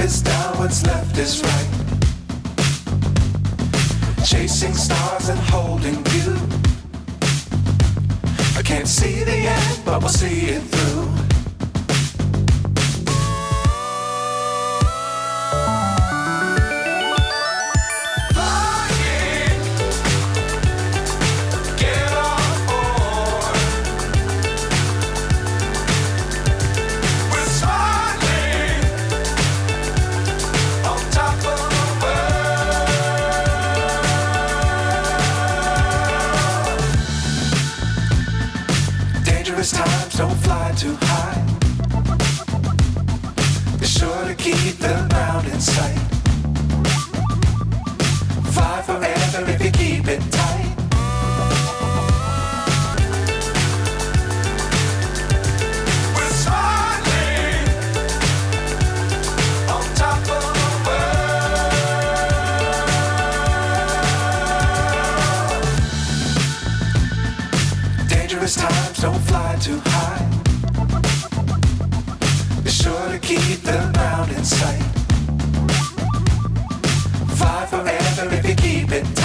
is down, what's left is right. Chasing stars and holding you. I can't see the end, but we'll see it through. Times don't fly too high. Be sure to keep the ground in sight. Fly forever if you keep it tight. We're smiling on top of the world. Dangerous times don't fly too high. Be sure to keep the ground in sight. Fly forever if you keep it tight.